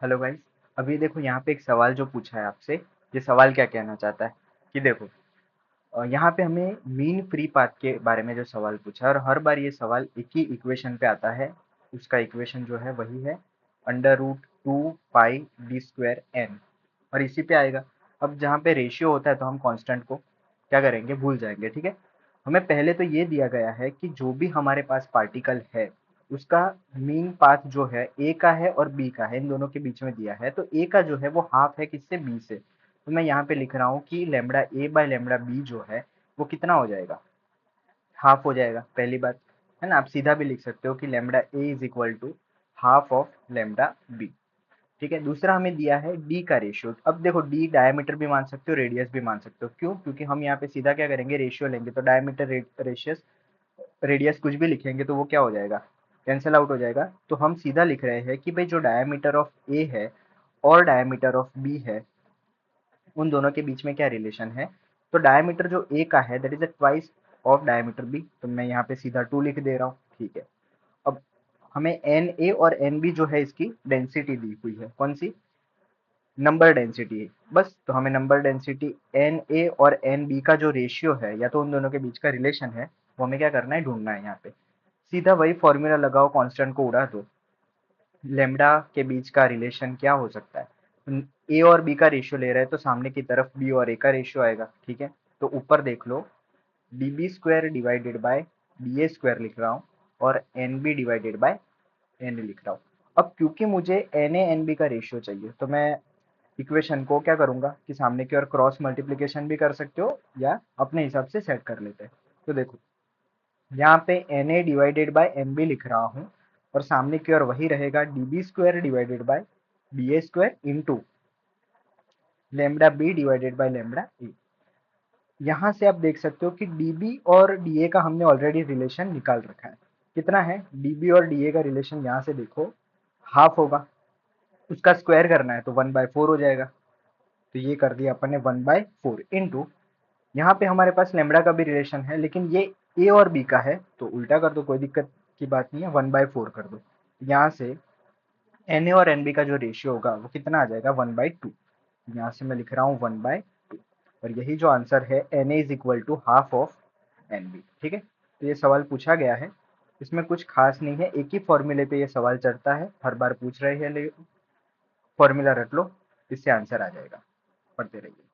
Hello guys. अभी देखो यहाँ पे एक सवाल जो पूछा है आपसे। ये सवाल क्या कहना चाहता है कि देखो, यहाँ पे हमें मीन फ्री पाथ के बारे में जो सवाल पूछा है, और हर बार ये सवाल एक ही इक्वेशन पे आता है। उसका इक्वेशन जो है वही है √2 पाई d² n, और इसी पे आएगा। अब जहाँ पे रेशियो होता है तो हम कांस्टेंट को क्या करेंगे, भूल जाएंगे। ठीक है। हमें पहले तो ये दिया गया है कि जो भी हमारे पास पार्टिकल है उसका मीन पाथ जो है ए का है और बी का है, इन दोनों के बीच में दिया है। तो ए का जो है वो हाफ है किससे, बी से। तो मैं यहाँ पे लिख रहा हूँ कि lambda A by lambda B जो है वो कितना हो जाएगा, हाफ हो जाएगा। पहली बात है ना, आप सीधा भी लिख सकते हो कि lambda A is equal to half of lambda B. ठीक है। दूसरा हमें दिया है डी का रेशियो। अब देखो, डी डायमीटर भी मान सकते हो, रेडियस भी मान सकते हो। क्यों? क्योंकि हम यहाँ पे सीधा क्या करेंगे, रेशियो लेंगे। तो डायमीटर, रेशियस, रेडियस कुछ भी लिखेंगे तो वो क्या हो जाएगा, कैंसिल आउट हो जाएगा। तो हम सीधा लिख रहे हैं कि भाई जो डायमीटर ऑफ ए है और डायमीटर ऑफ बी है, उन दोनों के बीच में क्या रिलेशन है। तो डायमीटर जो ए का है that is a twice of diameter B, तो मैं यहाँ पे सीधा 2 लिख दे रहा हूँ। ठीक है। अब हमें एन ए और एन बी जो है इसकी डेंसिटी दी हुई है, कौन सी, नंबर डेंसिटी है बस। तो हमें नंबर डेंसिटी एन ए और एन बी का जो रेशियो है या तो उन दोनों के बीच का रिलेशन है, वो हमें क्या करना है, ढूंढना है। यहाँ पे सीधा वही फॉर्मूला लगाओ, कांस्टेंट को उड़ा दो। लेमडा के बीच का रिलेशन क्या हो सकता है, ए और बी का रेशियो ले रहे हैं तो सामने की तरफ बी और ए का रेशियो आएगा। ठीक है। तो ऊपर देख लो, D B square divided by D A square लिख रहा हूँ, और N B divided by N लिख रहा हूँ। अब क्योंकि मुझे एन ए एन बी का रेशियो चाहिए तो मैं इक्वेशन को क्या करूंगा कि सामने की ओर क्रॉस मल्टीप्लिकेशन भी कर सकते हो या अपने हिसाब से सेट कर लेते हैं। तो देखो, यहाँ पे N A divided by N B लिख रहा हूँ, और सामने की ओर वही रहेगा D B square divided by D A square into lambda B divided by lambda A. यहाँ से आप देख सकते हो कि डीबी और डीए का हमने ऑलरेडी रिलेशन निकाल रखा है। कितना है, डीबी और डीए का रिलेशन यहाँ से देखो, हाफ होगा। उसका स्क्वायर करना है तो 1/4 हो जाएगा। तो ये कर दिया अपन ने 1/4 इंटू, यहाँ पे हमारे पास लेमडा का भी रिलेशन है, लेकिन ये ए और बी का है तो उल्टा कर दो, कोई दिक्कत की बात नहीं है, 1/4 कर दो। यहाँ से एन ए और एन बी का जो रेशियो होगा वो कितना आ जाएगा, 1/2। यहाँ से मैं लिख रहा हूँ 1/2, और यही जो आंसर है N A is equal to half of N B. ठीक है। तो ये सवाल पूछा गया है, इसमें कुछ खास नहीं है, एक ही फॉर्मूले पे ये सवाल चलता है, हर बार पूछ रहे हैं। फॉर्मूला रट लो, इससे आंसर आ जाएगा। पढ़ते रहिए।